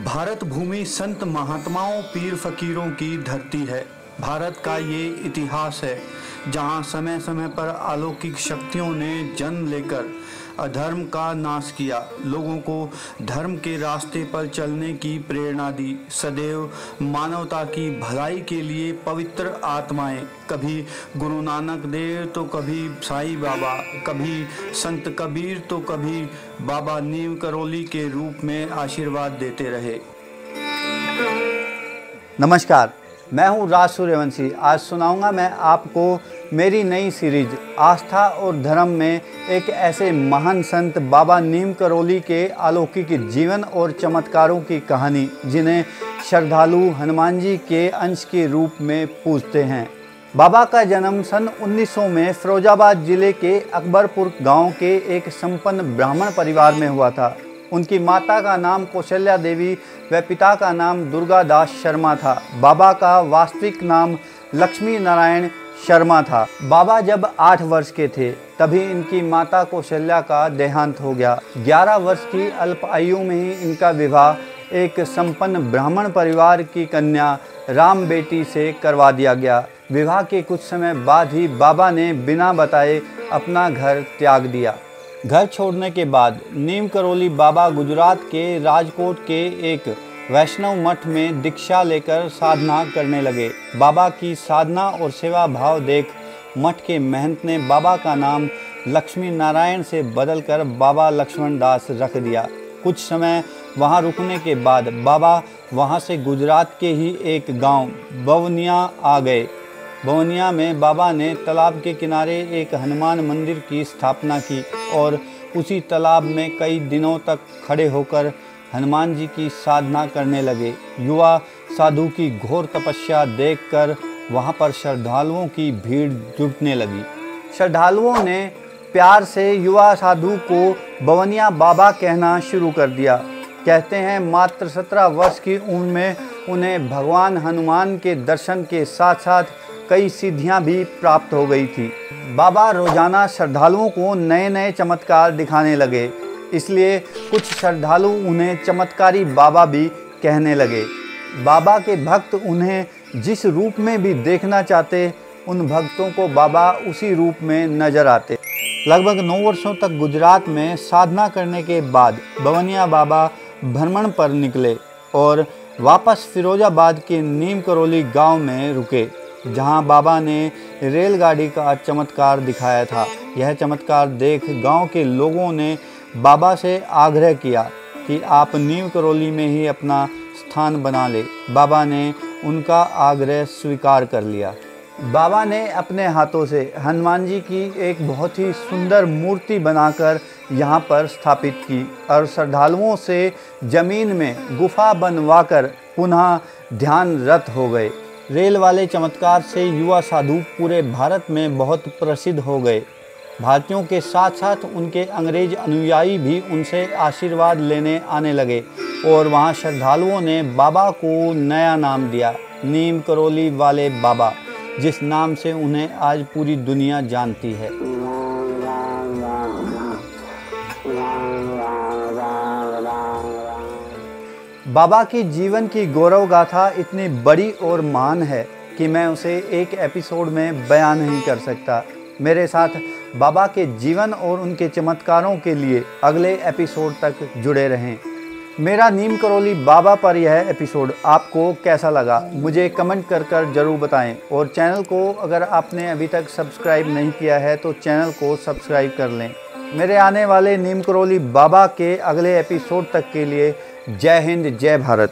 भारत भूमि संत महात्माओं पीर फकीरों की धरती है। भारत का ये इतिहास है जहाँ समय समय पर अलौकिक शक्तियों ने जन्म लेकर अधर्म का नाश किया, लोगों को धर्म के रास्ते पर चलने की प्रेरणा दी। सदैव मानवता की भलाई के लिए पवित्र आत्माएं, कभी गुरु नानक देव तो कभी साईं बाबा, कभी संत कबीर तो कभी बाबा नीम करौली के रूप में आशीर्वाद देते रहे। नमस्कार, मैं हूं राज सूर्यवंशी। आज सुनाऊंगा मैं आपको मेरी नई सीरीज आस्था और धर्म में एक ऐसे महान संत बाबा नीम करौली के अलौकिक जीवन और चमत्कारों की कहानी, जिन्हें श्रद्धालु हनुमान जी के अंश के रूप में पूजते हैं। बाबा का जन्म सन 1900 में फिरोजाबाद जिले के अकबरपुर गांव के एक संपन्न ब्राह्मण परिवार में हुआ था। उनकी माता का नाम कौशल्या देवी व पिता का नाम दुर्गादास शर्मा था। बाबा का वास्तविक नाम लक्ष्मी नारायण शर्मा था। बाबा जब 8 वर्ष के थे तभी इनकी माता कौशल्या का देहांत हो गया। 11 वर्ष की अल्प आयु में ही इनका विवाह एक संपन्न ब्राह्मण परिवार की कन्या राम बेटी से करवा दिया गया। विवाह के कुछ समय बाद ही बाबा ने बिना बताए अपना घर त्याग दिया। घर छोड़ने के बाद नीम करौली बाबा गुजरात के राजकोट के एक वैष्णव मठ में दीक्षा लेकर साधना करने लगे। बाबा की साधना और सेवा भाव देख मठ के महंत ने बाबा का नाम लक्ष्मी नारायण से बदलकर बाबा लक्ष्मण दास रख दिया। कुछ समय वहां रुकने के बाद बाबा वहां से गुजरात के ही एक गांव बवनिया आ गए। बवनिया में बाबा ने तालाब के किनारे एक हनुमान मंदिर की स्थापना की और उसी तालाब में कई दिनों तक खड़े होकर हनुमान जी की साधना करने लगे। युवा साधु की घोर तपस्या देखकर वहां पर श्रद्धालुओं की भीड़ जुटने लगी। श्रद्धालुओं ने प्यार से युवा साधु को बवनिया बाबा कहना शुरू कर दिया। कहते हैं मात्र 17 वर्ष की उम्र में उन्हें भगवान हनुमान के दर्शन के साथ साथ कई सिद्धियां भी प्राप्त हो गई थी। बाबा रोजाना श्रद्धालुओं को नए नए चमत्कार दिखाने लगे, इसलिए कुछ श्रद्धालु उन्हें चमत्कारी बाबा भी कहने लगे। बाबा के भक्त उन्हें जिस रूप में भी देखना चाहते, उन भक्तों को बाबा उसी रूप में नजर आते। लगभग 9 वर्षों तक गुजरात में साधना करने के बाद बवनिया बाबा भ्रमण पर निकले और वापस फिरोजाबाद के नीम करौली गांव में रुके, जहां बाबा ने रेलगाड़ी का चमत्कार दिखाया था। यह चमत्कार देख गांव के लोगों ने बाबा से आग्रह किया कि आप नीम करौली में ही अपना स्थान बना ले। बाबा ने उनका आग्रह स्वीकार कर लिया। बाबा ने अपने हाथों से हनुमान जी की एक बहुत ही सुंदर मूर्ति बनाकर यहाँ पर स्थापित की और श्रद्धालुओं से जमीन में गुफा बनवाकर पुनः ध्यानरत हो गए। रेल वाले चमत्कार से युवा साधु पूरे भारत में बहुत प्रसिद्ध हो गए। भारतीयों के साथ साथ उनके अंग्रेज अनुयायी भी उनसे आशीर्वाद लेने आने लगे और वहाँ श्रद्धालुओं ने बाबा को नया नाम दिया, नीम करौली वाले बाबा, जिस नाम से उन्हें आज पूरी दुनिया जानती है। बाबा की जीवन की गौरव गाथा इतनी बड़ी और महान है कि मैं उसे एक एपिसोड में बयान नहीं कर सकता। मेरे साथ बाबा के जीवन और उनके चमत्कारों के लिए अगले एपिसोड तक जुड़े रहें। मेरा नीम करौली बाबा पर यह एपिसोड आपको कैसा लगा, मुझे कमेंट कर ज़रूर बताएं। और चैनल को अगर आपने अभी तक सब्सक्राइब नहीं किया है तो चैनल को सब्सक्राइब कर लें। मेरे आने वाले नीम करौली बाबा के अगले एपिसोड तक के लिए जय हिंद, जय भारत।